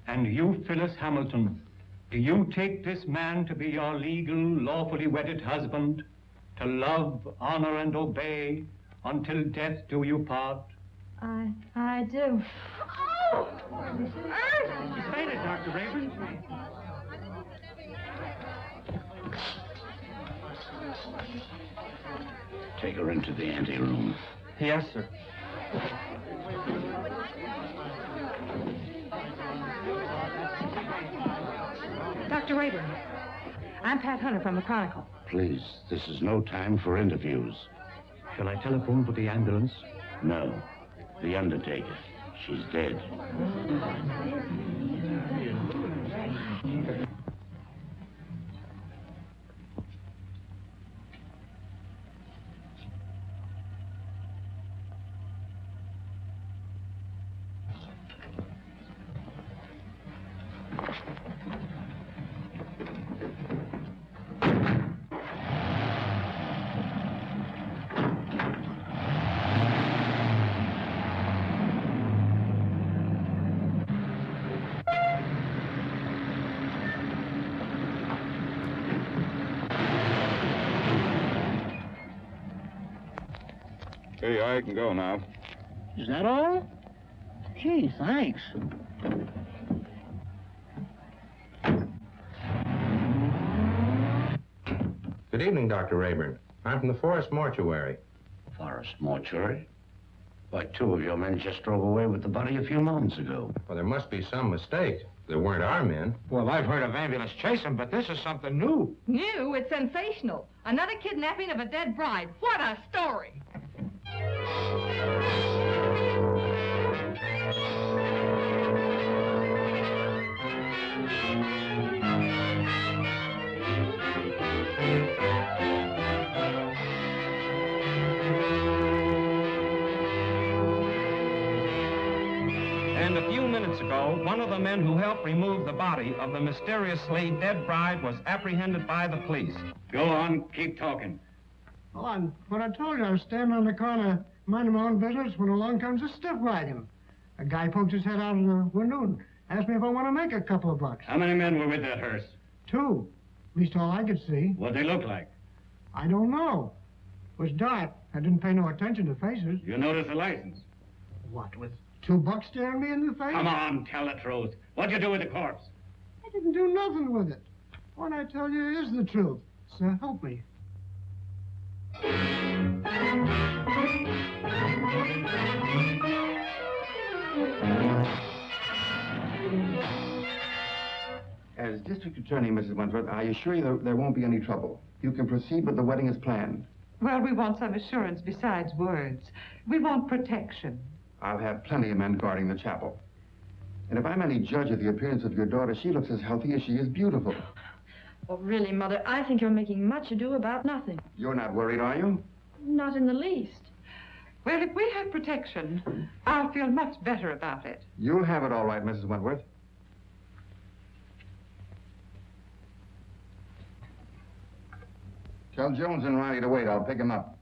And you, Phyllis Hamilton, do you take this man to be your legal, lawfully wedded husband, to love, honor, and obey until death do you part? I do. Oh! She fainted, Dr. Rayburn. Take her into the anteroom. Yes, sir. Dr. Rayburn, I'm Pat Hunter from the Chronicle. Please, this is no time for interviews. Shall I telephone for the ambulance? No. The undertaker. She's dead. Hey, I can go now. Is that all? Gee, thanks. Good evening, Dr. Rayburn. I'm from the Forest Mortuary. Forest Mortuary? Why, two of your men just drove away with the body a few moments ago. Well, there must be some mistake. They weren't our men. Well, I've heard of ambulance chasing, but this is something new. New? It's sensational. Another kidnapping of a dead bride. What a story! And a few minutes ago, one of the men who helped remove the body of the mysteriously dead bride was apprehended by the police. Go on, keep talking. Oh, what I told you, I was standing on the corner, minding my own business, when along comes a stiff wagon. A guy pokes his head out of the window and asked me if I want to make a couple of bucks. How many men were with that hearse? 2. At least all I could see. What'd they look like? I don't know. It was dark. I didn't pay no attention to faces. You noticed the license? What, with $2 staring me in the face? Come on, tell the truth. What'd you do with the corpse? I didn't do nothing with it. What I tell you is the truth. So help me. As District Attorney, Mrs. Wentworth, I assure you there won't be any trouble. You can proceed with the wedding as planned. Well, we want some assurance besides words. We want protection. I'll have plenty of men guarding the chapel. And if I'm any judge of the appearance of your daughter, she looks as healthy as she is beautiful. Oh, really, Mother, I think you're making much ado about nothing. You're not worried, are you? Not in the least. Well, if we have protection, I'll feel much better about it. You'll have it all right, Mrs. Wentworth. Tell Jones and Riley to wait. I'll pick him up.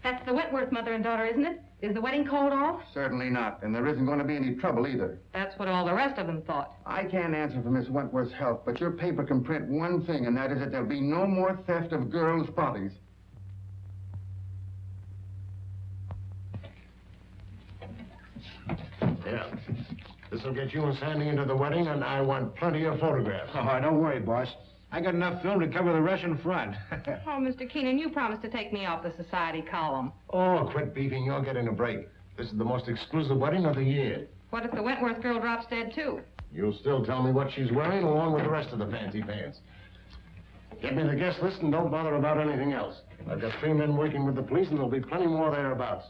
That's the Wentworth mother and daughter, isn't it? Is the wedding called off? Certainly not. And there isn't going to be any trouble either. That's what all the rest of them thought. I can't answer for Miss Wentworth's health, but your paper can print one thing, and that is that there'll be no more theft of girls' bodies. This'll get you and Sandy into the wedding, and I want plenty of photographs. Oh, don't worry, boss. I got enough film to cover the Russian front. Oh, Mr. Keenan, you promised to take me off the society column. Oh, quit beefing. You're getting a break. This is the most exclusive wedding of the year. What if the Wentworth girl drops dead, too? You'll still tell me what she's wearing, along with the rest of the fancy pants. Get me the guest list and don't bother about anything else. I've got 3 men working with the police, and there'll be plenty more thereabouts.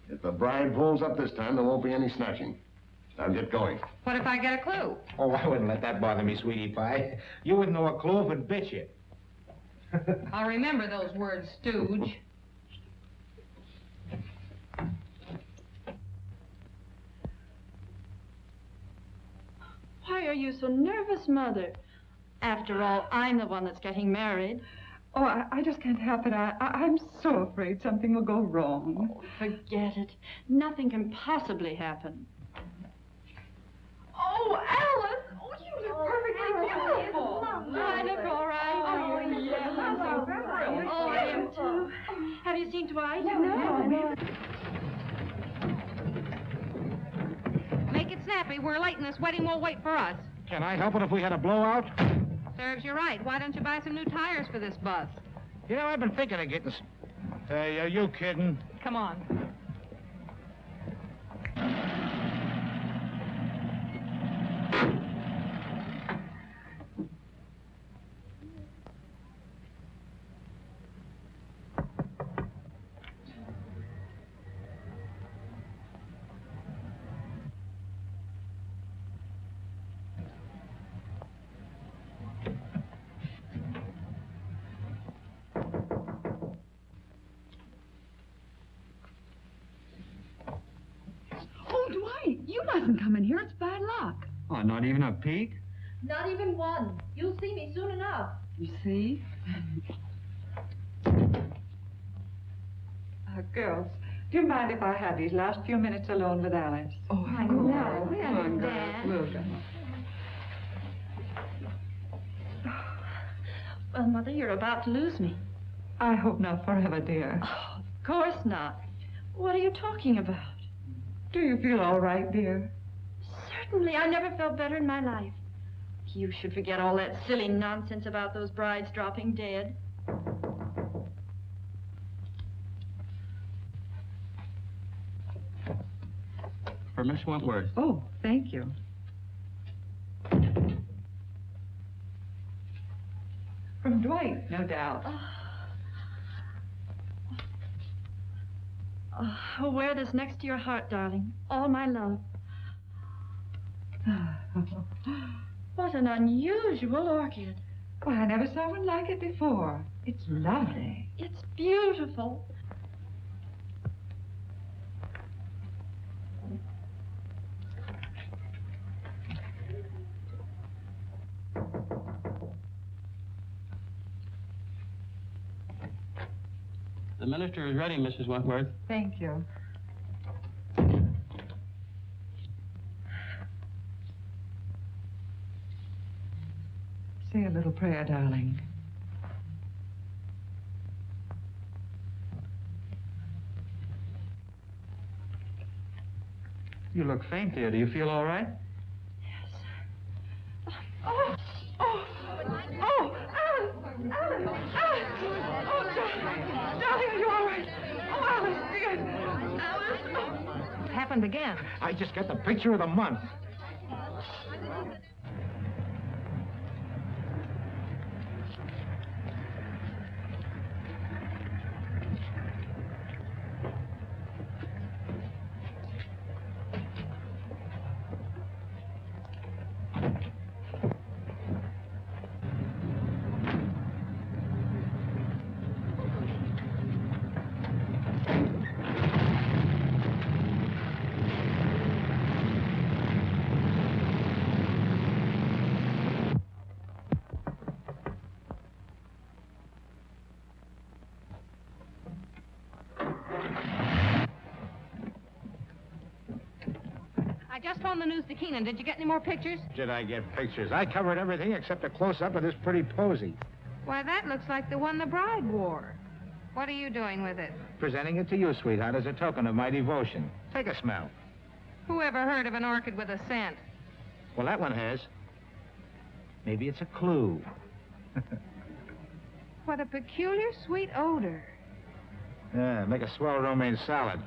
If the bride pulls up this time, there won't be any snatching. Now get going. What if I get a clue? Oh, I wouldn't let that bother me, sweetie pie. You wouldn't know a clue if it bit you. I'll remember those words, stooge. Why are you so nervous, Mother? After all, I'm the one that's getting married. Oh, I just can't help it. I'm so afraid something will go wrong. Oh, forget it. Nothing can possibly happen. Oh, Alice! Oh, you look perfectly beautiful. I look all right. Oh, yes, I'm so thrilled. Oh, I am too. Have you seen Dwight? No. Make it snappy. We're late and this wedding won't wait for us. Can I help it if we had a blowout? Serves you right. Why don't you buy some new tires for this bus? You know, I've been thinking of getting... Hey, are you kidding? Come on. You mustn't come in here. It's bad luck. Oh, not even a peek? Not even one. You'll see me soon enough. You see? Girls, do you mind if I had these last few minutes alone with Alice? Oh, I know. We understand. We'll go. Well, Mother, you're about to lose me. I hope not forever, dear. Oh, of course not. What are you talking about? Do you feel all right, dear? Certainly. I never felt better in my life. You should forget all that silly nonsense about those brides dropping dead. For Miss Wentworth. Oh, thank you. From Dwight, no doubt. Oh, wear this next to your heart, darling. All my love. What an unusual orchid. Well, I never saw one like it before. It's lovely. It's beautiful. The minister is ready, Mrs. Wentworth. Thank you. Say a little prayer, darling. You look faint, dear. Do you feel all right? Oh, Alice! Alice! Alice! Oh, darling, are you all right? Oh, Alice, dear. Alice! Oh. It happened again. I just got the picture of the month. I just phoned the news to Keenan. Did you get any more pictures? Did I get pictures? I covered everything except a close-up of this pretty posy. Why, that looks like the one the bride wore. What are you doing with it? Presenting it to you, sweetheart, as a token of my devotion. Take a smell. Who ever heard of an orchid with a scent? Well, that one has. Maybe it's a clue. What a peculiar sweet odor. Yeah, make a swell romaine salad.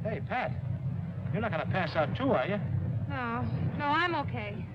Hey, Pat, you're not going to pass out too, are you? No, I'm okay.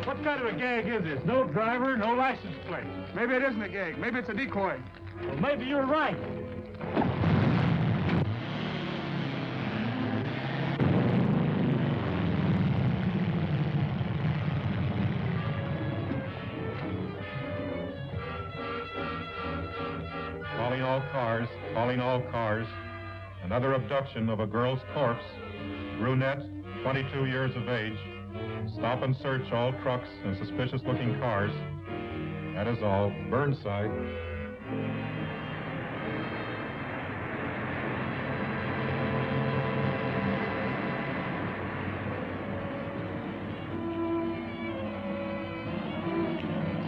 What kind of a gag is this? No driver, no license plate. Maybe it isn't a gag. Maybe it's a decoy. Well, maybe you're right. Calling all cars. Another abduction of a girl's corpse. Brunette, 22 years of age. Stop and search all trucks and suspicious-looking cars. That is all. Burnside.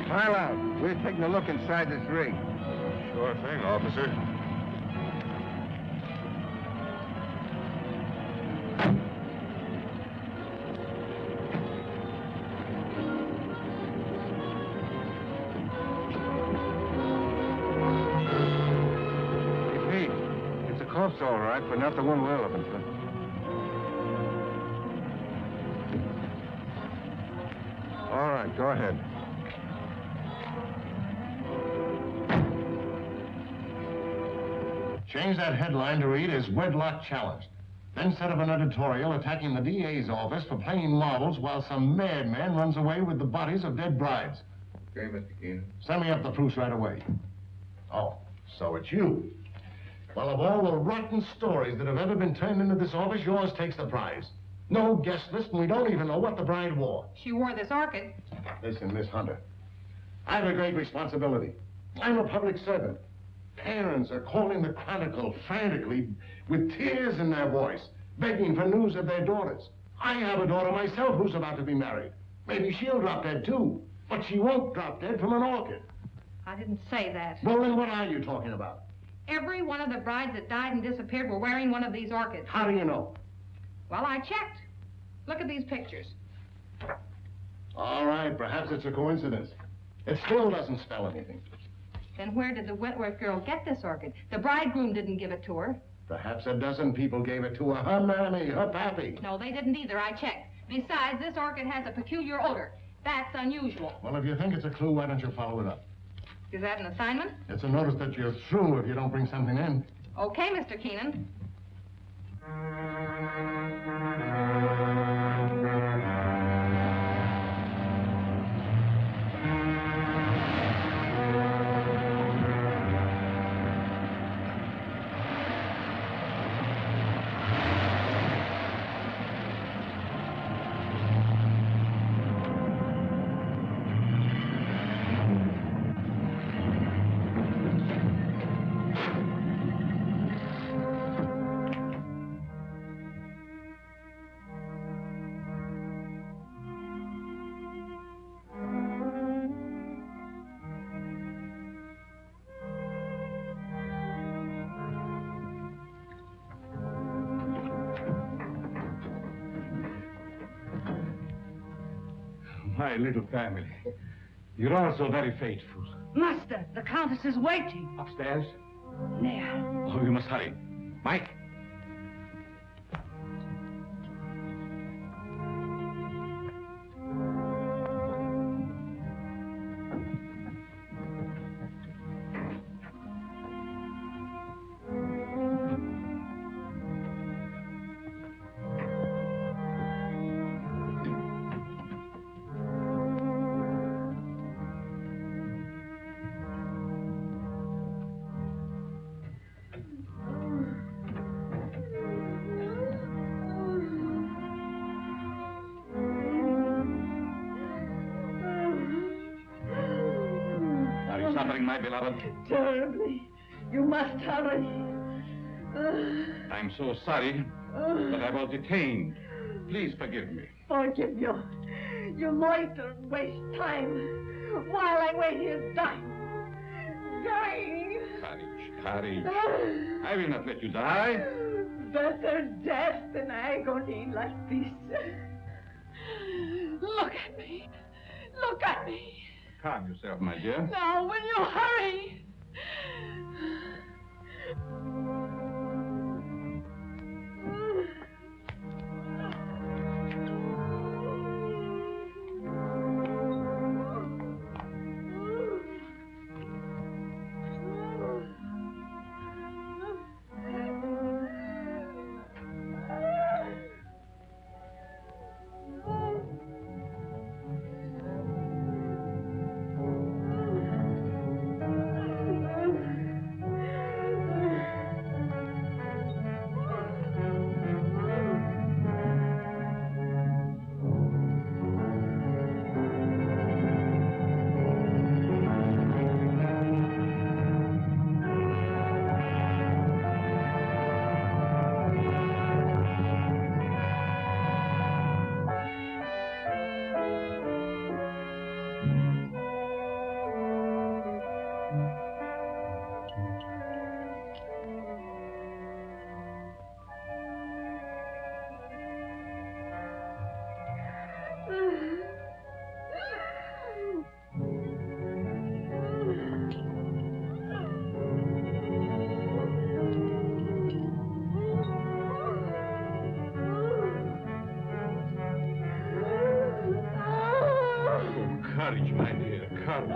Pile out. We're taking a look inside this rig. Sure thing, officer. Corpse, all right, but not the one we're looking for. All right, go ahead. Change that headline to read as wedlock challenged. Then set up an editorial attacking the DA's office for playing marbles while some madman runs away with the bodies of dead brides. Okay, Mr. Keenan. Send me up the proofs right away. Oh, so it's you. Well, of all the rotten stories that have ever been turned into this office, yours takes the prize. No guest list, and we don't even know what the bride wore. She wore this orchid. Listen, Miss Hunter, I have a great responsibility. I'm a public servant. Parents are calling the Chronicle frantically with tears in their voice, begging for news of their daughters. I have a daughter myself who's about to be married. Maybe she'll drop dead, too. But she won't drop dead from an orchid. I didn't say that. Well, then what are you talking about? Every one of the brides that died and disappeared were wearing one of these orchids. How do you know? Well, I checked. Look at these pictures. All right, perhaps it's a coincidence. It still doesn't spell anything. Then where did the Wentworth girl get this orchid? The bridegroom didn't give it to her. Perhaps a dozen people gave it to her. Her mammy, her pappy. No, they didn't either. I checked. Besides, this orchid has a peculiar odor. That's unusual. Well, if you think it's a clue, why don't you follow it up? Is that an assignment? It's a notice that you're through if you don't bring something in. Okay, Mr. Keenan. My little family. You're all so very faithful. Master, the Countess is waiting. Upstairs? there. Oh, we must hurry. Mike. Suffering, my beloved? Terribly. You must hurry. I'm so sorry, but I was detained. Please forgive me. Forgive you. You loiter and waste time while I wait here dying. Dying. Courage. I will not let you die. Better death than agony like this. Look at me. Look at me. Calm yourself, my dear. Now, will you hurry? Courage, my dear, courage.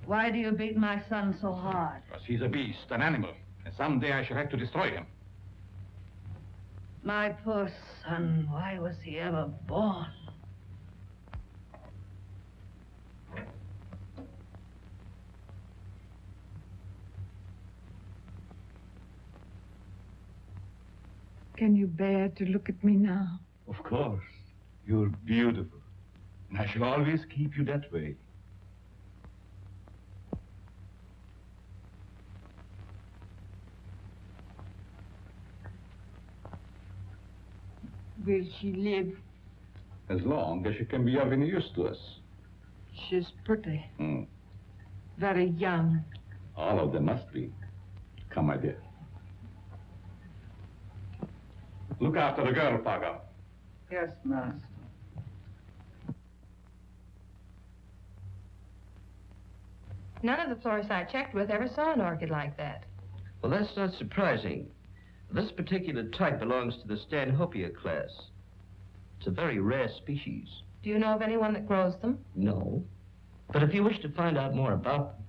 Why do you beat my son so hard? Because he's a beast, an animal, and someday I shall have to destroy him. My poor son, why was he ever born? Can you bear to look at me now? Of course. You're beautiful. And I shall always keep you that way. Will she live? As long as she can be of any use to us. She's pretty. Very young. All of them must be. Come, my dear. Look after the girl, Paga. Yes, master. None of the florists I checked with ever saw an orchid like that. Well, that's not surprising. This particular type belongs to the Stanhopea class. It's a very rare species. Do you know of anyone that grows them? No. But if you wish to find out more about them,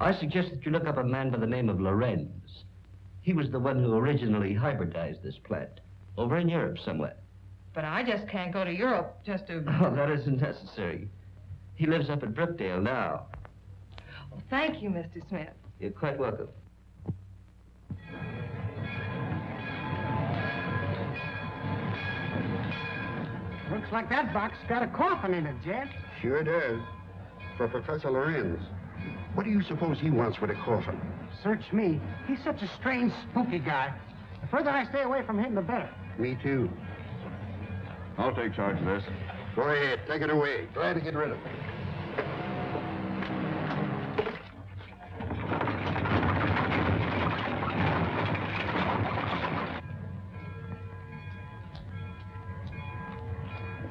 I suggest that you look up a man by the name of Lorenz. He was the one who originally hybridized this plant, over in Europe somewhere. But I just can't go to Europe just to... Oh, that isn't necessary. He lives up at Brookdale now. Well, thank you, Mr. Smith. You're quite welcome. Looks like that box got a coffin in it, Jet. Sure does. For Professor Lorenz. What do you suppose he wants with a coffin? Search me. He's such a strange, spooky guy. The further I stay away from him, the better. Me too. I'll take charge of this. Go ahead, take it away. Glad to get rid of it.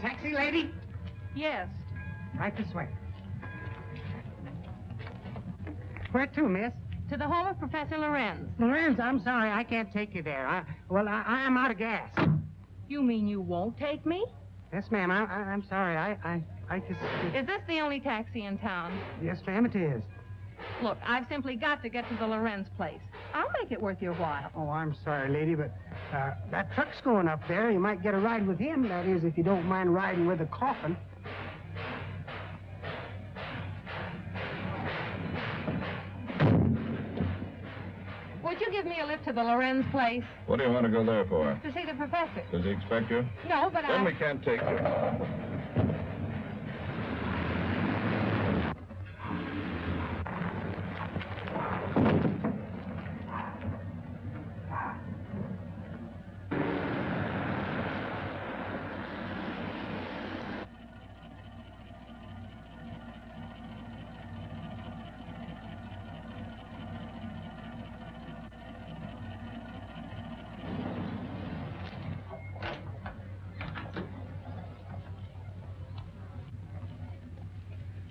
Taxi, lady? Yes. Right this way. Where to, miss? To the home of Professor Lorenz. Lorenz, I'm sorry, I can't take you there. I am out of gas. You mean you won't take me? Yes, ma'am. I'm sorry. I just... Is this the only taxi in town? Yes, ma'am, it is. Look, I've simply got to get to the Lorenz place. I'll make it worth your while. Oh, I'm sorry, lady, but that truck's going up there. You might get a ride with him. That is, if you don't mind riding with a coffin. Would you give me a lift to the Lorenz place? What do you want to go there for? To see the professor. Does he expect you? No, but Then we can't take you.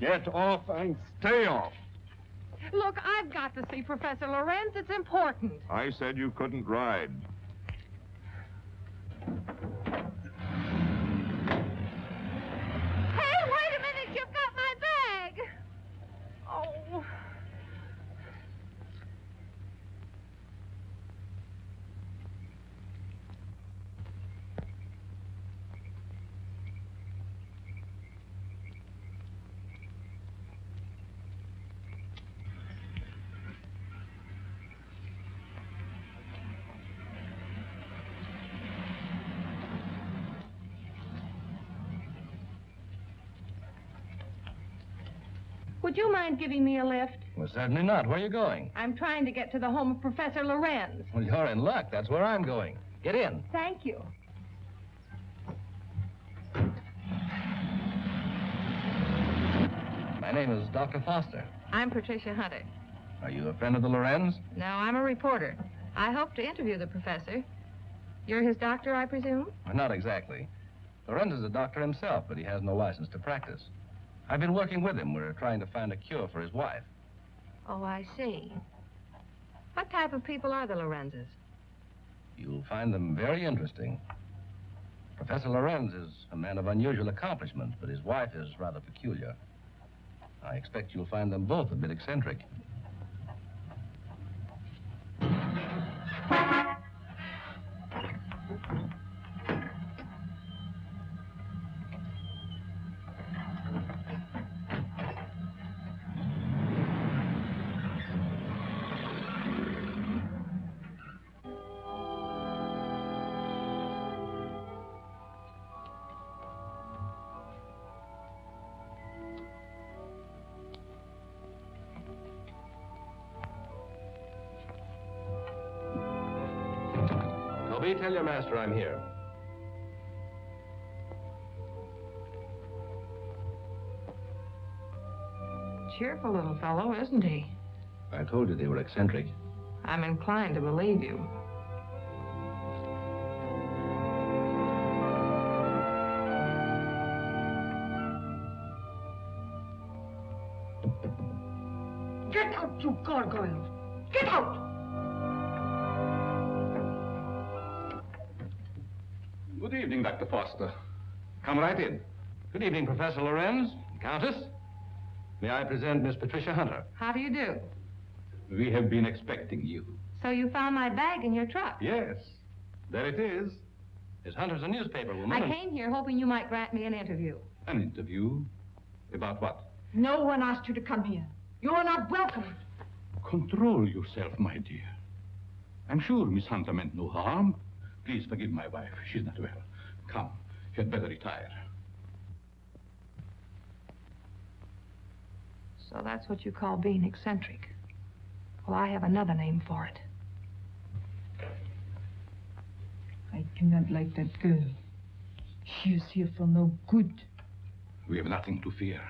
Get off and stay off. Look, I've got to see Professor Lorenz. It's important. I said you couldn't ride. Hey, wait a minute. You've got my bag. Oh. Would you mind giving me a lift? Well, certainly not. Where are you going? I'm trying to get to the home of Professor Lorenz. Well, you're in luck. That's where I'm going. Get in. Thank you. My name is Dr. Foster. I'm Patricia Hunter. Are you a friend of the Lorenz? No, I'm a reporter. I hope to interview the professor. You're his doctor, I presume? Well, not exactly. Lorenz is a doctor himself, but he has no license to practice. I've been working with him. We're trying to find a cure for his wife. Oh, I see. What type of people are the Lorenzes? You'll find them very interesting. Professor Lorenz is a man of unusual accomplishments, but his wife is rather peculiar. I expect you'll find them both a bit eccentric. Tell your master I'm here. Cheerful little fellow, isn't he? I told you they were eccentric. I'm inclined to believe you. Get out, you gargoyles! Get out! Good evening, Dr. Foster. Come right in. Good evening, Professor Lorenz, Countess. May I present Miss Patricia Hunter? How do you do? We have been expecting you. So you found my bag in your truck? Yes, there it is. Miss Hunter's a newspaper woman. I came here hoping you might grant me an interview. An interview? About what? No one asked you to come here. You are not welcome. Control yourself, my dear. I'm sure Miss Hunter meant no harm. Please forgive my wife. She's not well. Come, you had better retire. So that's what you call being eccentric. Well, I have another name for it. I cannot like that girl. She is here for no good. We have nothing to fear.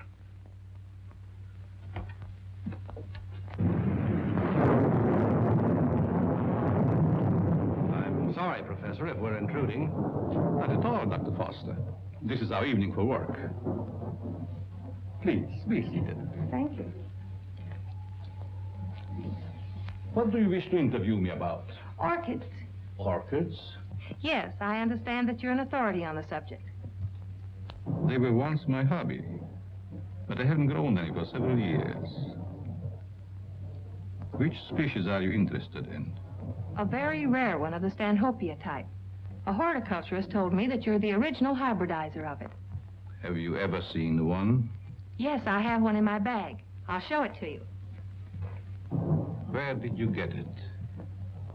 I'm sorry, Professor, if we're intruding. Not at all, Dr. Foster. This is our evening for work. Please, be seated. Thank you. What do you wish to interview me about? Orchids. Orchids? Yes, I understand that you're an authority on the subject. They were once my hobby, but I haven't grown any for several years. Which species are you interested in? A very rare one of the Stanhopea type. A horticulturist told me that you're the original hybridizer of it. Have you ever seen one? Yes, I have one in my bag. I'll show it to you. Where did you get it?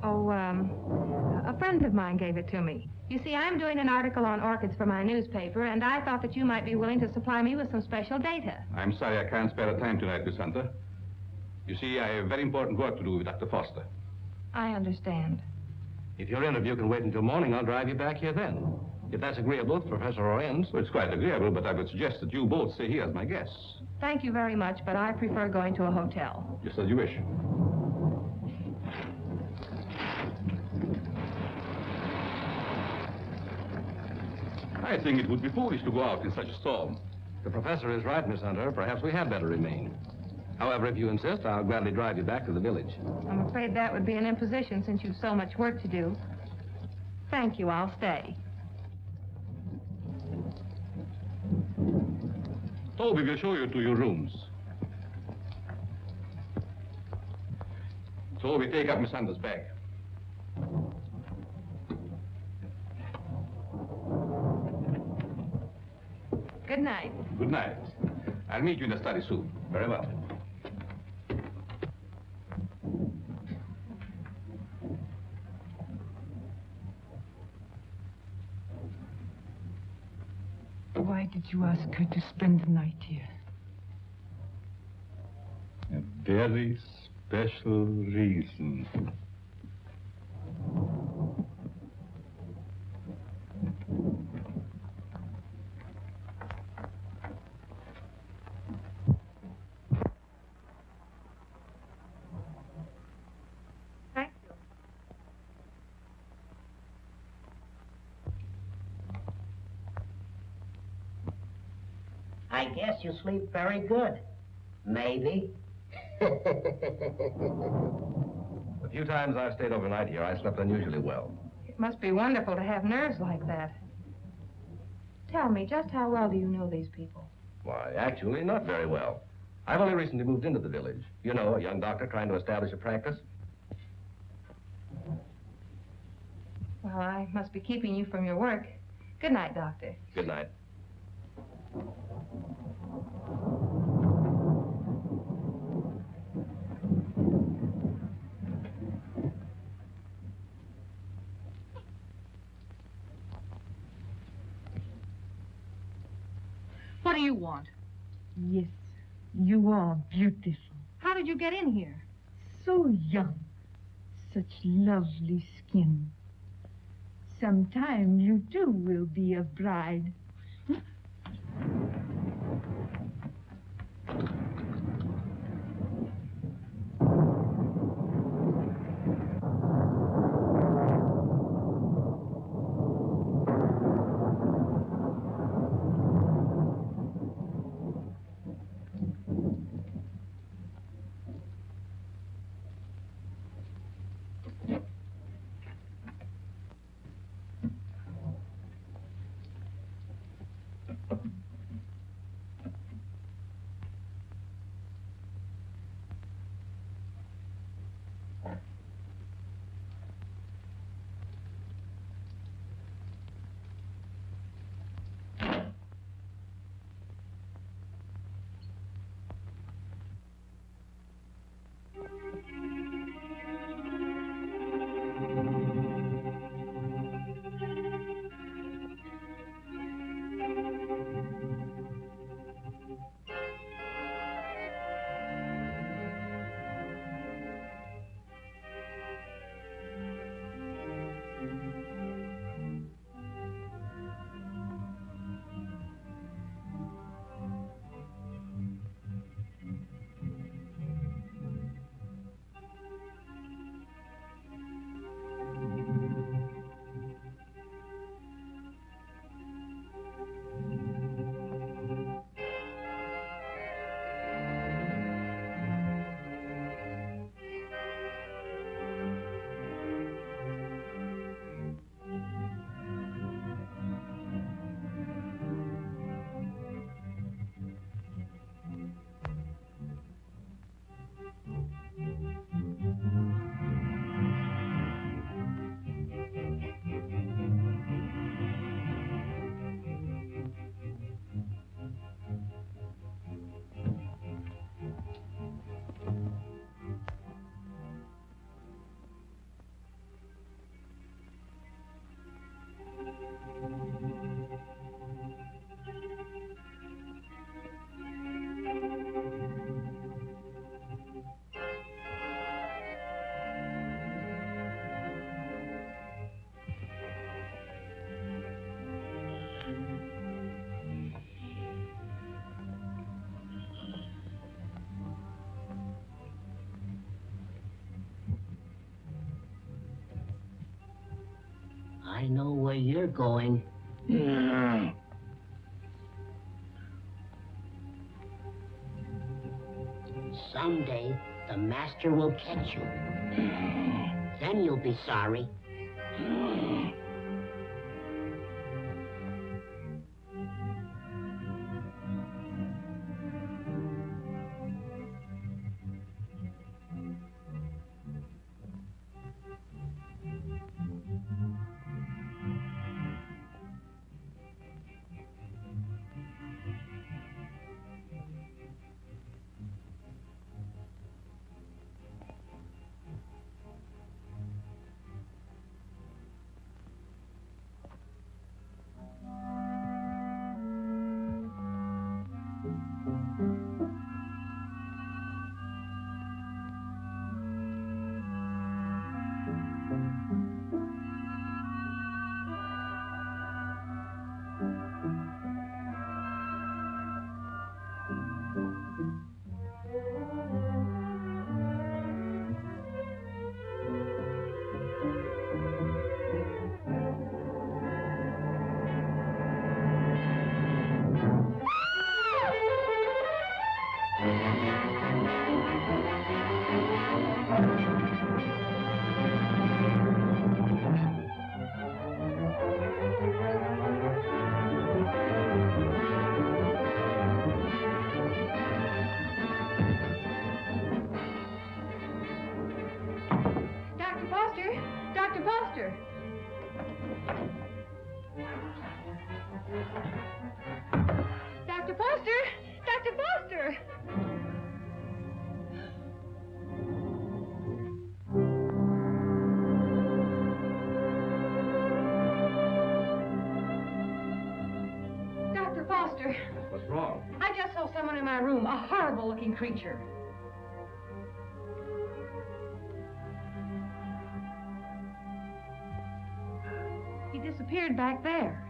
Oh, a friend of mine gave it to me. You see, I'm doing an article on orchids for my newspaper, and I thought that you might be willing to supply me with some special data. I'm sorry I can't spare the time tonight, Miss Hunter. You see, I have very important work to do with Dr. Foster. I understand. If your interview can wait until morning, I'll drive you back here then. If that's agreeable to Professor Lorenz. Well, it's quite agreeable, but I would suggest that you both stay here as my guests. Thank you very much, but I prefer going to a hotel. Just as you wish. I think it would be foolish to go out in such a storm. The professor is right, Miss Hunter. Perhaps we had better remain. However, if you insist, I'll gladly drive you back to the village. I'm afraid that would be an imposition since you've so much work to do. Thank you, I'll stay. Toby will show you to your rooms. Toby, take up Miss Hunter's bag. Good night. Good night. I'll meet you in the study soon. Very well. Why did you ask her to spend the night here? A very special reason. Thank you. I guess you sleep very good. Maybe. The few times I've stayed overnight here, I slept unusually well. It must be wonderful to have nerves like that. Tell me, just how well do you know these people? Why, actually, not very well. I've only recently moved into the village. You know, a young doctor trying to establish a practice. Well, I must be keeping you from your work. Good night, Doctor. Good night. What do you want? Yes, you are beautiful. How did you get in here? So young. Such lovely skin. Sometime you too will be a bride. I know where you're going. Someday, the master will catch you. Then you'll be sorry. Dr. Foster! Dr. Foster! Dr. Foster! Dr. Foster! What's wrong? I just saw someone in my room, a horrible-looking creature. He disappeared back there.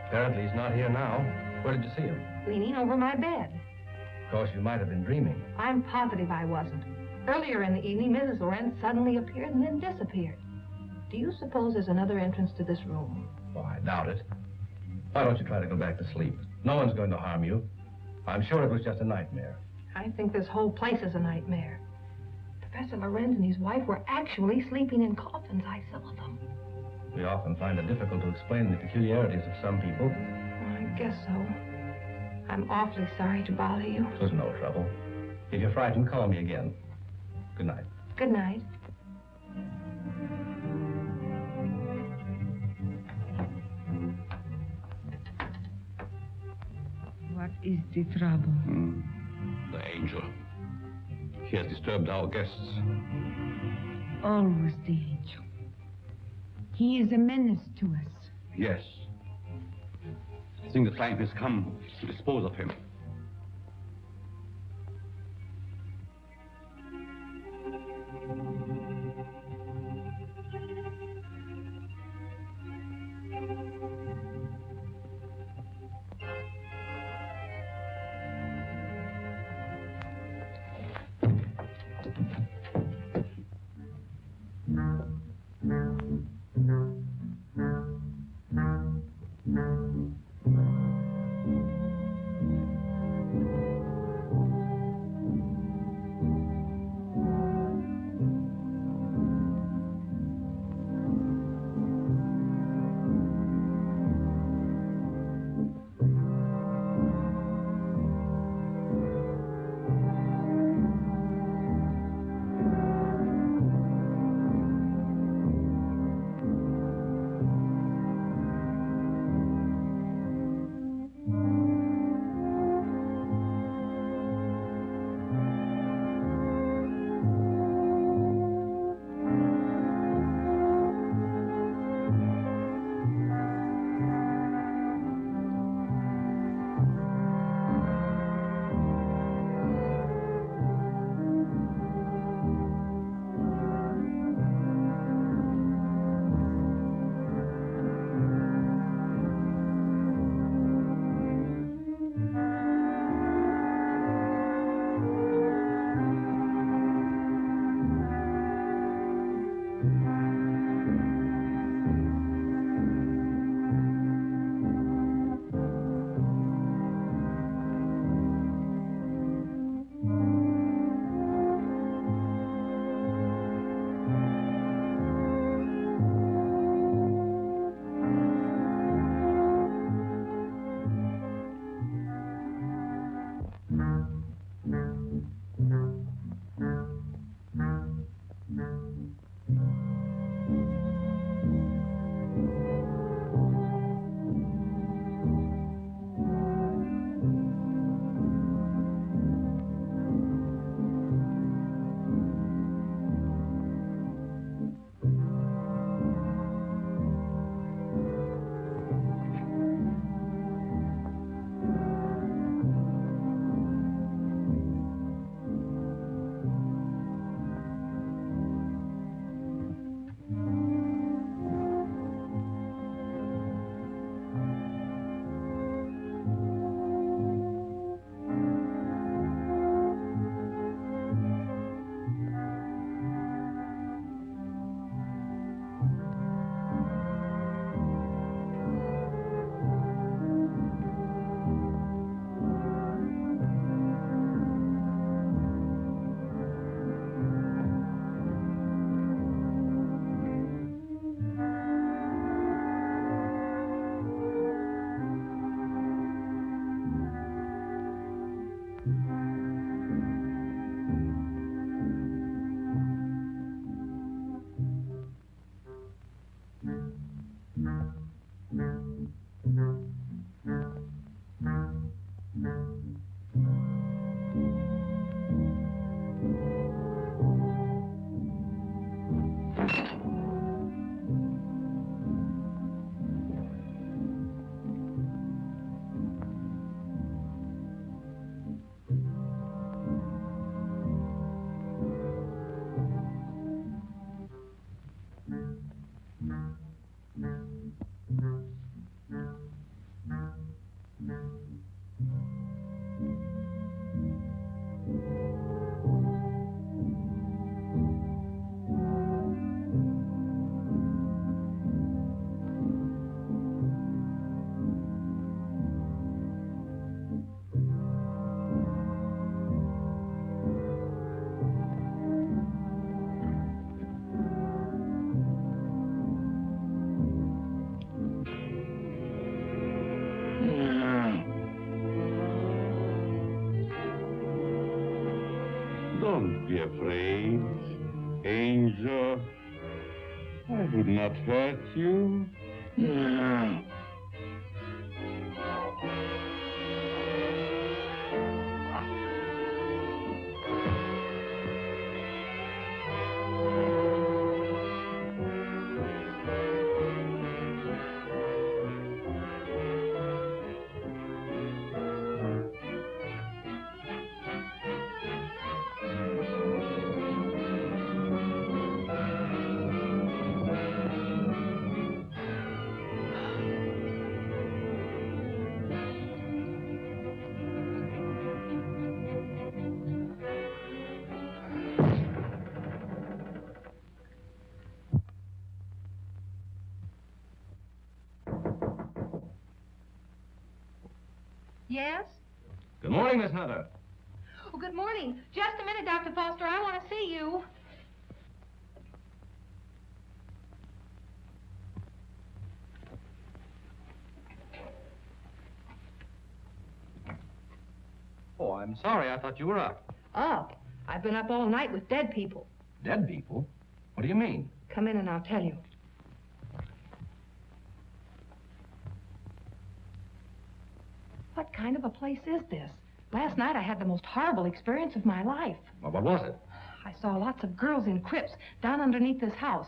Apparently he's not here now. Where did you see him? Leaning over my bed. Of course, you might have been dreaming. I'm positive I wasn't. Earlier in the evening, Mrs. Lorenz suddenly appeared and then disappeared. Do you suppose there's another entrance to this room? Oh, I doubt it. Why don't you try to go back to sleep? No one's going to harm you. I'm sure it was just a nightmare. I think this whole place is a nightmare. Professor Lorenz and his wife were actually sleeping in coffins. I saw them. We often find it difficult to explain the peculiarities of some people. I guess so. I'm awfully sorry to bother you. It was no trouble. If you're frightened, call me again. Good night. Good night. What is the trouble? The angel. He has disturbed our guests. Always the angel. He is a menace to us. Yes. I think the time has come to dispose of him. Don't be afraid, Angel. I would not hurt you. Yes? Good morning, Miss Hunter. Oh, good morning. Just a minute, Dr. Foster. I want to see you. Oh, I'm sorry. I thought you were up. Up? I've been up all night with dead people. Dead people? What do you mean? Come in and I'll tell you. What kind of a place is this? Last night I had the most horrible experience of my life. Well, what was it? I saw lots of girls in crypts down underneath this house.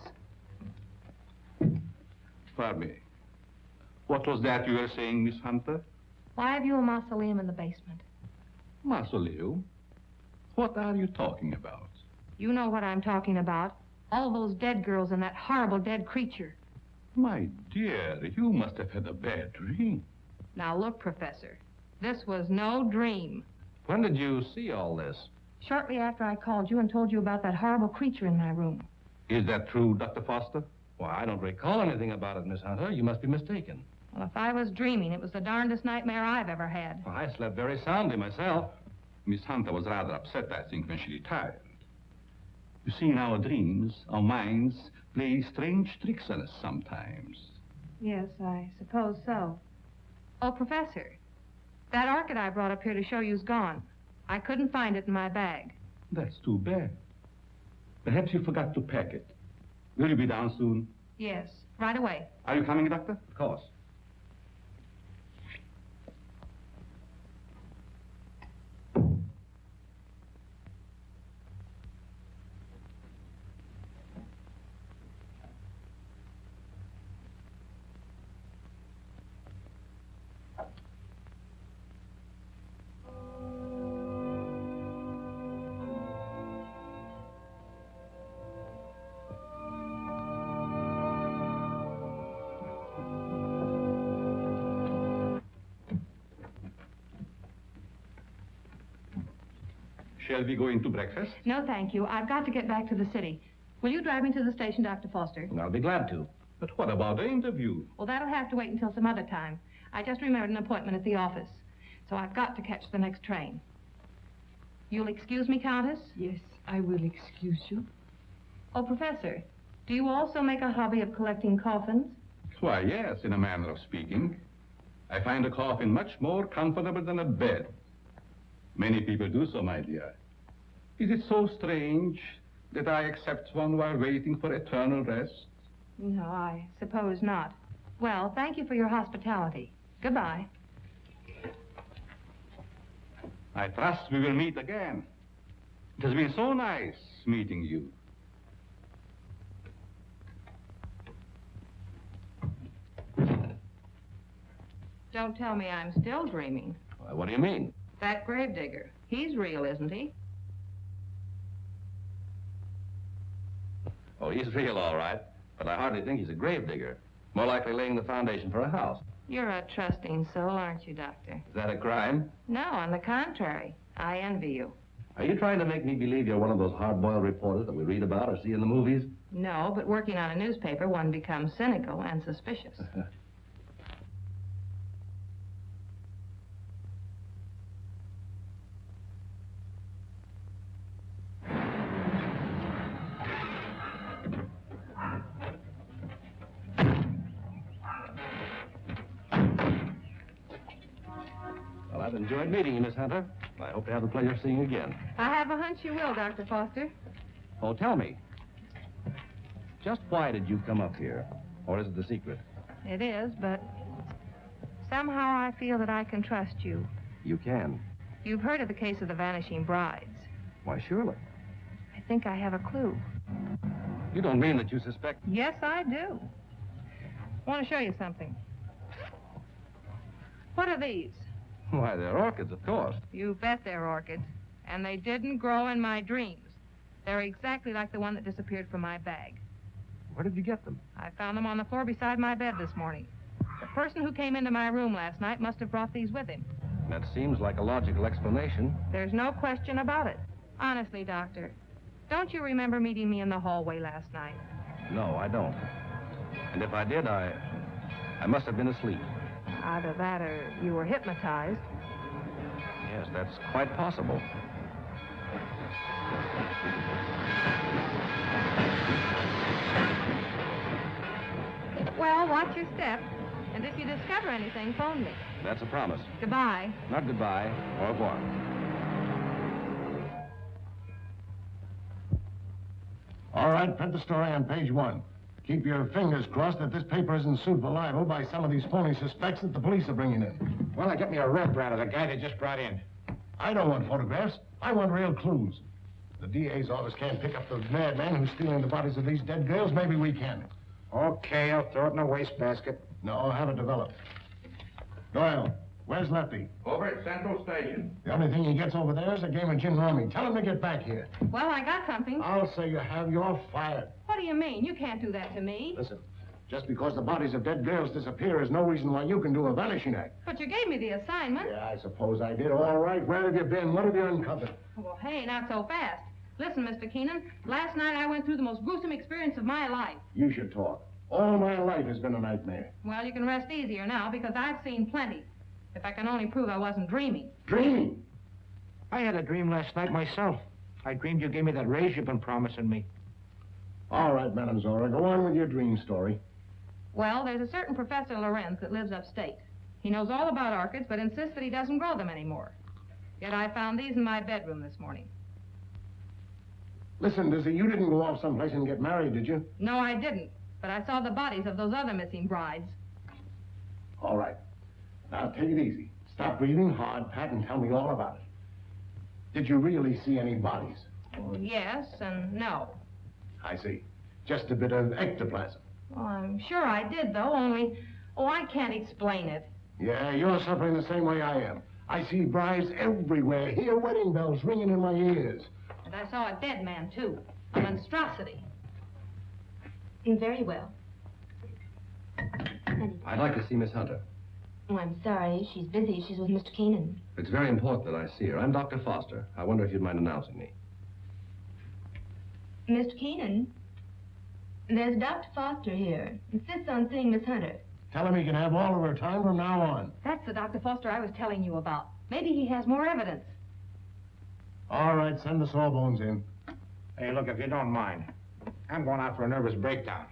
Pardon me. What was that you were saying, Miss Hunter? Why have you a mausoleum in the basement? Mausoleum? What are you talking about? You know what I'm talking about. All those dead girls and that horrible dead creature. My dear, you must have had a bad dream. Now look, Professor, this was no dream. When did you see all this? Shortly after I called you and told you about that horrible creature in my room. Is that true, Dr. Foster? Why, I don't recall anything about it, Miss Hunter. You must be mistaken. Well, if I was dreaming, it was the darndest nightmare I've ever had. Well, I slept very soundly myself. Miss Hunter was rather upset, I think, when she retired. You see, in our dreams, our minds play strange tricks on us sometimes. Yes, I suppose so. Oh, Professor, that orchid I brought up here to show you's gone. I couldn't find it in my bag. That's too bad. Perhaps you forgot to pack it. Will you be down soon? Yes, right away. Are you coming, Doctor? Of course. Shall we go into breakfast? No, thank you. I've got to get back to the city. Will you drive me to the station, Dr. Foster? I'll be glad to. But what about the interview? Well, that'll have to wait until some other time. I just remembered an appointment at the office, so I've got to catch the next train. You'll excuse me, Countess? Yes, I will excuse you. Oh, Professor, do you also make a hobby of collecting coffins? Why, yes, in a manner of speaking. I find a coffin much more comfortable than a bed. Many people do so, my dear. Is it so strange that I accept one while waiting for eternal rest? No, I suppose not. Well, thank you for your hospitality. Goodbye. I trust we will meet again. It has been so nice meeting you. Don't tell me I'm still dreaming. Why, what do you mean? That gravedigger. He's real, isn't he? Oh, he's real, all right. But I hardly think he's a gravedigger. More likely laying the foundation for a house. You're a trusting soul, aren't you, Doctor? Is that a crime? No, on the contrary. I envy you. Are you trying to make me believe you're one of those hard-boiled reporters that we read about or see in the movies? No, but working on a newspaper, one becomes cynical and suspicious. Well, I've enjoyed meeting you, Miss Hunter. I hope to have the pleasure of seeing you again. I have a hunch you will, Dr. Foster. Oh, tell me. Just why did you come up here? Or is it the secret? It is, but somehow I feel that I can trust you. You can. You've heard of the case of the vanishing brides. Why, surely. I think I have a clue. You don't mean that you suspect... Yes, I do. I want to show you something. What are these? Why, they're orchids, of course. You bet they're orchids. And they didn't grow in my dreams. They're exactly like the one that disappeared from my bag. Where did you get them? I found them on the floor beside my bed this morning. The person who came into my room last night must have brought these with him. That seems like a logical explanation. There's no question about it. Honestly, Doctor, don't you remember meeting me in the hallway last night? No, I don't. And if I did, I must have been asleep. Either that or you were hypnotized. Yes, that's quite possible. Well, watch your step. And if you discover anything, phone me. That's a promise. Goodbye. Not goodbye. Au revoir. All right, print the story on page 1. Keep your fingers crossed that this paper isn't sued for libel by some of these phony suspects that the police are bringing in. Well, get me a red brand of the guy they just brought in. I don't want photographs. I want real clues. The DA's office can't pick up the madman who's stealing the bodies of these dead girls. Maybe we can. Okay, I'll throw it in a wastebasket. No, I'll have it developed. Doyle, where's Lefty? Over at Central Station. The only thing he gets over there is a game of gin rummy. Tell him to get back here. Well, I got something. I'll say you have. You're fired. What do you mean? You can't do that to me. Listen, just because the bodies of dead girls disappear is no reason why you can do a vanishing act. But you gave me the assignment. Yeah, I suppose I did. All right, where have you been? What have you uncovered? Well, hey, not so fast. Listen, Mr. Keenan, last night I went through the most gruesome experience of my life. You should talk. All my life has been a nightmare. Well, you can rest easier now because I've seen plenty. If I can only prove I wasn't dreaming. Dreaming? I had a dream last night myself. I dreamed you gave me that raise you've been promising me. All right, Madame Zora, go on with your dream story. Well, there's a certain Professor Lorenz that lives upstate. He knows all about orchids, but insists that he doesn't grow them anymore. Yet I found these in my bedroom this morning. Listen, Dizzy, you didn't go off someplace and get married, did you? No, I didn't. But I saw the bodies of those other missing brides. All right. Now, take it easy. Stop breathing hard, Pat, and tell me all about it. Did you really see any bodies? Well, yes and no. I see. Just a bit of ectoplasm. Well, I'm sure I did, though, only... Oh, I can't explain it. Yeah, you're suffering the same way I am. I see brides everywhere. Hear wedding bells ringing in my ears. And I saw a dead man, too. A monstrosity. Very well. I'd like to see Miss Hunter. Oh, I'm sorry. She's busy. She's with Mr. Keenan. It's very important that I see her. I'm Dr. Foster. I wonder if you'd mind announcing me. Mr. Keenan, there's Dr. Foster here. Insists on seeing Miss Hunter. Tell him he can have all of her time from now on. That's the Dr. Foster I was telling you about. Maybe he has more evidence. All right, send the sawbones in. Hey, look, if you don't mind, I'm going out for a nervous breakdown.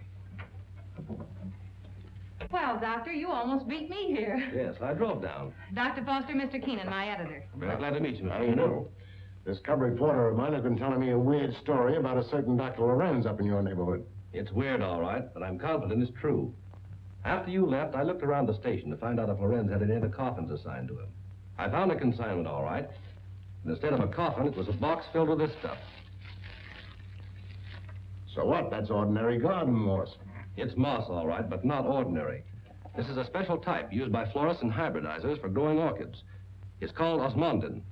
Well, Doctor, you almost beat me here. Yes, I drove down. Dr. Foster, Mr. Keenan, my editor. Very glad to meet you, Mr. I know. This cub reporter of mine has been telling me a weird story about a certain Dr. Lorenz up in your neighborhood. It's weird, all right, but I'm confident it's true. After you left, I looked around the station to find out if Lorenz had any other coffins assigned to him. I found a consignment, all right. And instead of a coffin, it was a box filled with this stuff. So what? That's ordinary garden moss. It's moss, all right, but not ordinary. This is a special type used by florists and hybridizers for growing orchids. It's called osmundin.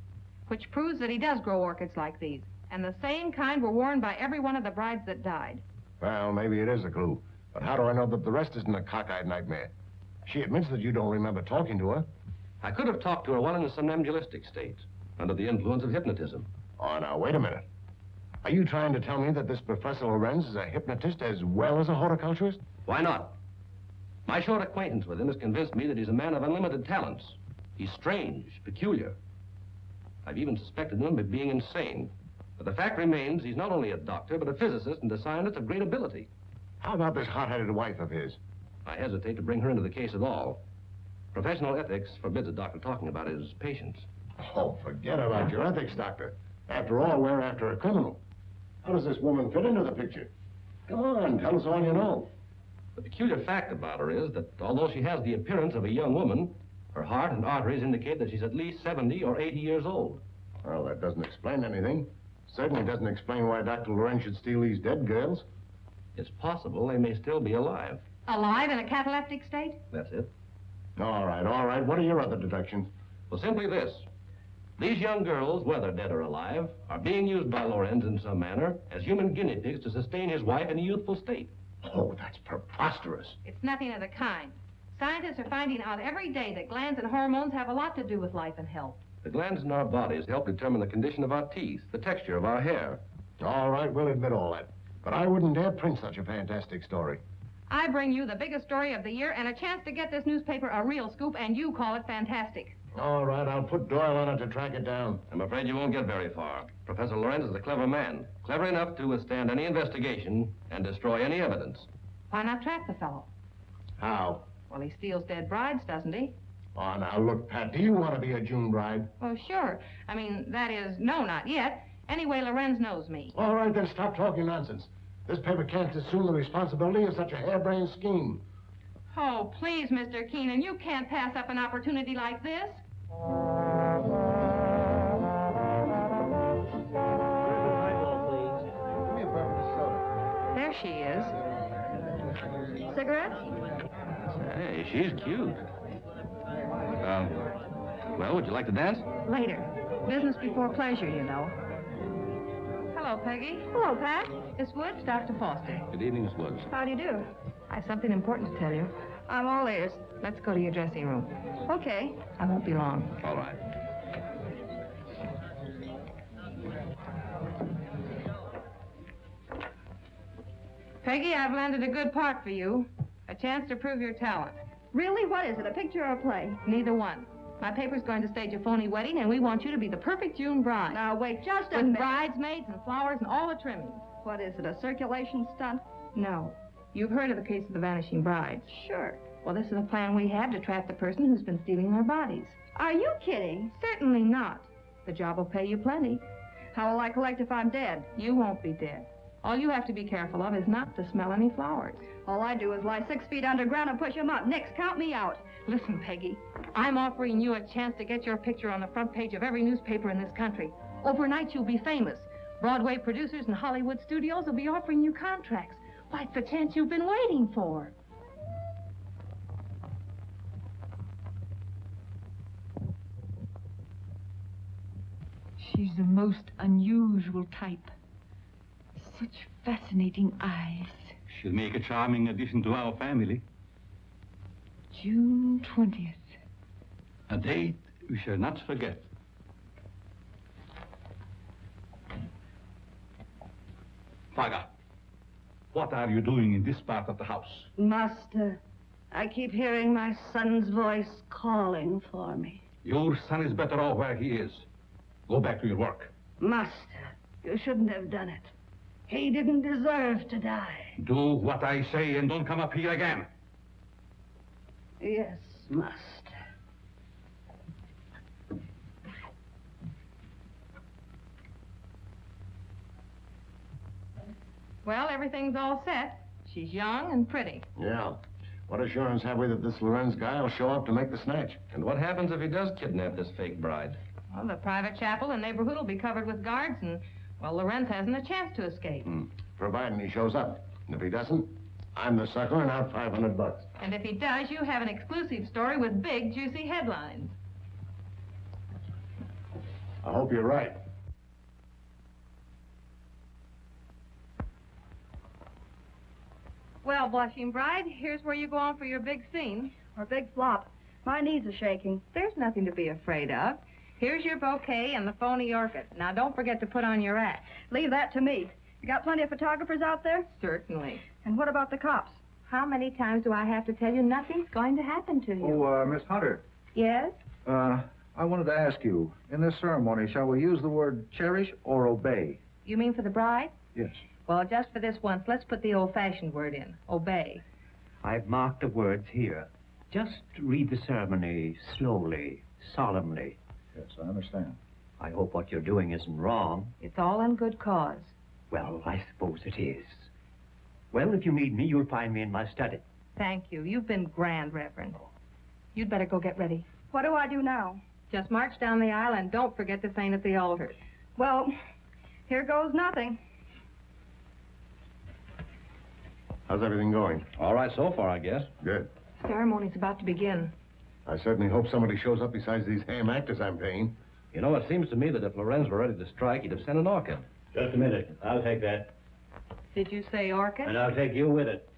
Which proves that he does grow orchids like these. And the same kind were worn by every one of the brides that died. Well, maybe it is a clue. But how do I know that the rest isn't a cockeyed nightmare? She admits that you don't remember talking to her. I could have talked to her while in a somnambulistic state, under the influence of hypnotism. Oh, now, wait a minute. Are you trying to tell me that this Professor Lorenz is a hypnotist as well as a horticulturist? Why not? My short acquaintance with him has convinced me that he's a man of unlimited talents. He's strange, peculiar. I've even suspected him of being insane. But the fact remains he's not only a doctor, but a physicist and a scientist of great ability. How about this hot-headed wife of his? I hesitate to bring her into the case at all. Professional ethics forbids a doctor talking about his patients. Oh, forget about your ethics, Doctor. After all, we're after a criminal. How does this woman fit into the picture? Come on, tell us all you know. The peculiar fact about her is that although she has the appearance of a young woman, her heart and arteries indicate that she's at least 70 or 80 years old. Well, that doesn't explain anything. Certainly doesn't explain why Dr. Lorenz should steal these dead girls. It's possible they may still be alive. Alive in a cataleptic state? That's it. All right. What are your other deductions? Well, simply this. These young girls, whether dead or alive, are being used by Lorenz in some manner as human guinea pigs to sustain his wife in a youthful state. Oh, that's preposterous. It's nothing of the kind. Scientists are finding out every day that glands and hormones have a lot to do with life and health. The glands in our bodies help determine the condition of our teeth, the texture of our hair. All right, we'll admit all that. But I wouldn't dare print such a fantastic story. I bring you the biggest story of the year and a chance to get this newspaper a real scoop, and you call it fantastic. All right, I'll put Doyle on it to track it down. I'm afraid you won't get very far. Professor Lorenz is a clever man, clever enough to withstand any investigation and destroy any evidence. Why not trap the fellow? How? Well, he steals dead brides, doesn't he? Oh, now, look, Pat, do you want to be a June bride? Oh, sure. I mean, that is, no, not yet. Anyway, Lorenz knows me. All right, then stop talking nonsense. This paper can't assume the responsibility of such a harebrained scheme. Oh, please, Mr. Keenan, you can't pass up an opportunity like this. There she is. Cigarettes? Hey, she's cute. Well, would you like to dance? Later. Business before pleasure, you know. Hello, Peggy. Hello, Pat. Miss Woods, Dr. Foster. Good evening, Miss Woods. How do you do? I have something important to tell you. I'm all ears. Let's go to your dressing room. Okay. I won't be long. All right. Peggy, I've landed a good part for you. A chance to prove your talent. Really? What is it, a picture or a play? Neither one. My paper's going to stage a phony wedding, and we want you to be the perfect June bride. Now, wait just a With minute. bridesmaids and flowers and all the trimmings. What is it, a circulation stunt? No. You've heard of the case of the vanishing brides. Sure. Well, this is a plan we have to trap the person who's been stealing their bodies. Are you kidding? Certainly not. The job will pay you plenty. How will I collect if I'm dead? You won't be dead. All you have to be careful of is not to smell any flowers. All I do is lie 6 feet underground and push them up. Nix, count me out. Listen, Peggy, I'm offering you a chance to get your picture on the front page of every newspaper in this country. Overnight, you'll be famous. Broadway producers and Hollywood studios will be offering you contracts. Why, it's the chance you've been waiting for. She's the most unusual type. Such fascinating eyes. She'll make a charming addition to our family. June 20th. A date we shall not forget. Faga, what are you doing in this part of the house? Master, I keep hearing my son's voice calling for me. Your son is better off where he is. Go back to your work. Master, you shouldn't have done it. He didn't deserve to die. Do what I say and don't come up here again. Yes, master. Well, everything's all set. She's young and pretty. Yeah. What assurance have we that this Lorenz guy will show up to make the snatch? And what happens if he does kidnap this fake bride? Well, the private chapel and neighborhood will be covered with guards, and, well, Lorenz hasn't a chance to escape. Providing he shows up. And if he doesn't, I'm the sucker and out $500. And if he does, you have an exclusive story with big, juicy headlines. I hope you're right. Well, blushing bride, here's where you go on for your big scene. Or big flop. My knees are shaking. There's nothing to be afraid of. Here's your bouquet and the phony orchid. Now, don't forget to put on your act. Leave that to me. You got plenty of photographers out there? Certainly. And what about the cops? How many times do I have to tell you nothing's going to happen to you? Oh, Miss Hunter. Yes? I wanted to ask you, in this ceremony, shall we use the word cherish or obey? You mean for the bride? Yes. Well, just for this once, let's put the old-fashioned word in. Obey. I've marked the words here. Just read the ceremony slowly, solemnly. Yes, I understand. I hope what you're doing isn't wrong. It's all in good cause. Well, I suppose it is. Well, if you need me, you'll find me in my study. Thank you. You've been grand, Reverend. You'd better go get ready. What do I do now? Just march down the aisle and don't forget to faint at the altar. Well, here goes nothing. How's everything going? All right so far, I guess. Good. Ceremony's about to begin. I certainly hope somebody shows up besides these ham actors I'm paying. You know, it seems to me that if Lorenz were ready to strike, he'd have sent an orchid. Just a minute. I'll take that. Did you say orchid? And I'll take you with it.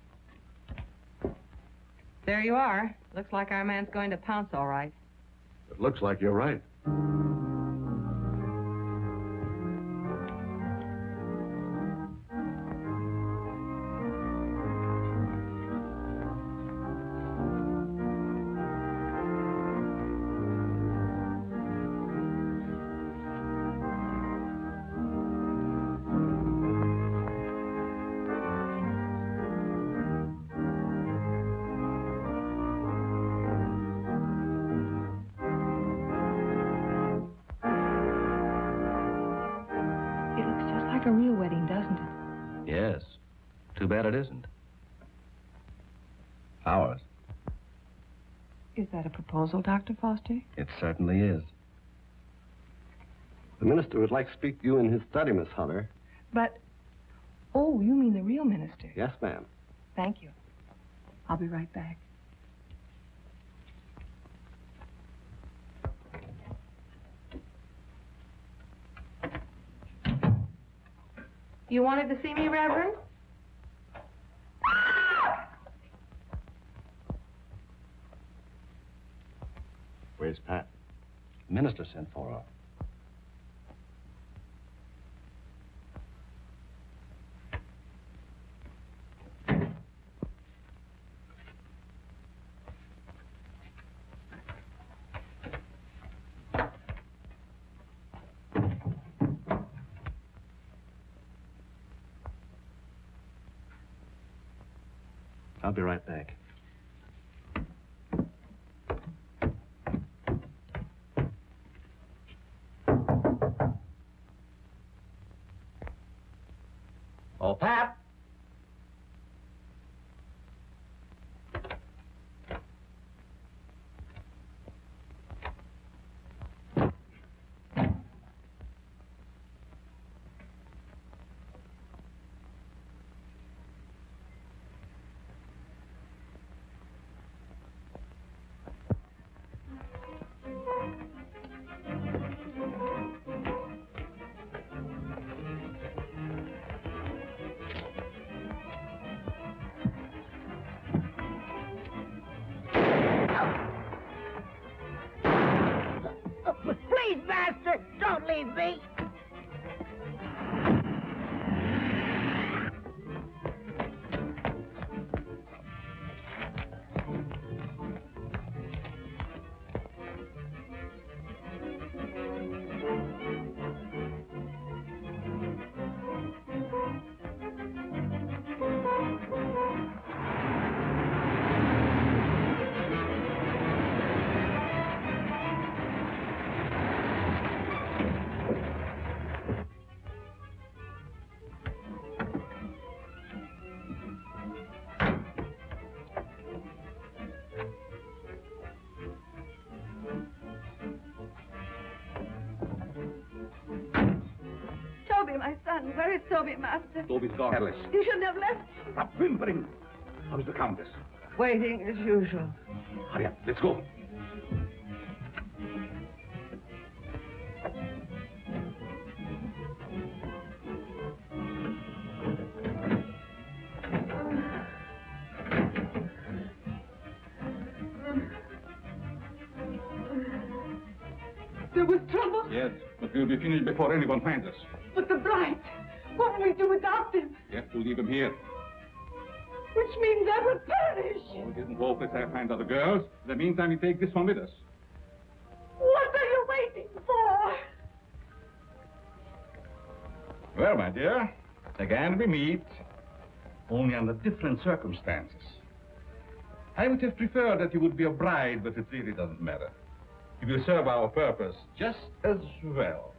There you are. Looks like our man's going to pounce all right. It looks like you're right. Like a real wedding, doesn't it? Yes. Too bad it isn't. Ours. Is that a proposal, Dr. Foster? It certainly is. The minister would like to speak to you in his study, Miss Hunter. But, oh, you mean the real minister? Yes, ma'am. Thank you. I'll be right back. You wanted to see me, Reverend? Where's Pat? The minister sent for her. I'll be right back. Oh, Pat! Please, Master, don't leave me. Toby, my son. Where is Toby, Master? Toby's gone. Alice, You shouldn't have left. stop whimpering. How's the Countess? Waiting as usual. Hurry up, let's go. There was trouble. Yes, but we'll be finished before anyone finds us. But the bride. What will we do without them? We have to leave him here. Which means I will perish. Oh, it isn't hopeless I find other girls. In the meantime, we take this one with us. What are you waiting for? Well, my dear, again we meet, only under different circumstances. I would have preferred that you would be a bride, but it really doesn't matter. He will serve our purpose just as well.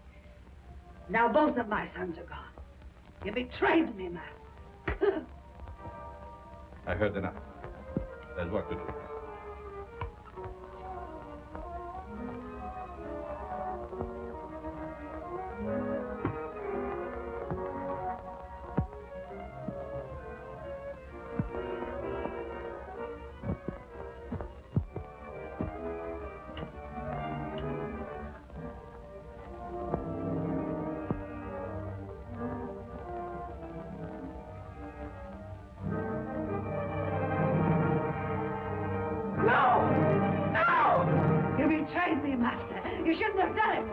Now both of my sons are gone. You betrayed me, Master. I heard enough. There's work to do. You betrayed me, Master. You shouldn't have done it.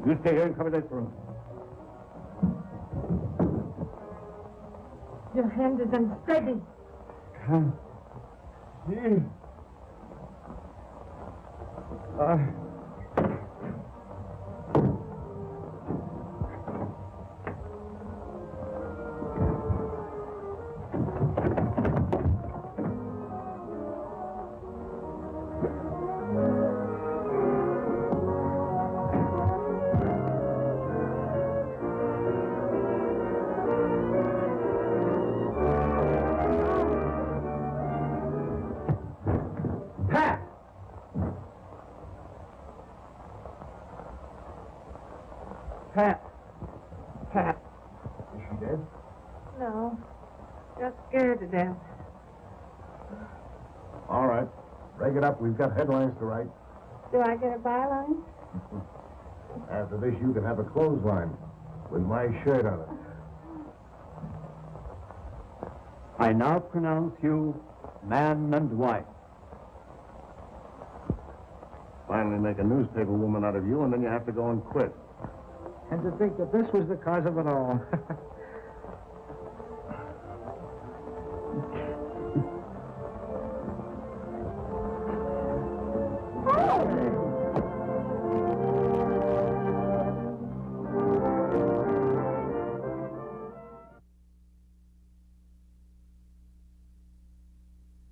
You stay here and cover this room. Your hand is unsteady. Can't see. Pat. Is she dead? No. Just scared to death. All right. Break it up. We've got headlines to write. Do I get a byline? After this, you can have a clothesline with my shirt on it. I now pronounce you man and wife. Finally make a newspaper woman out of you, and then you have to go and quit. And to think that this was the cause of it all.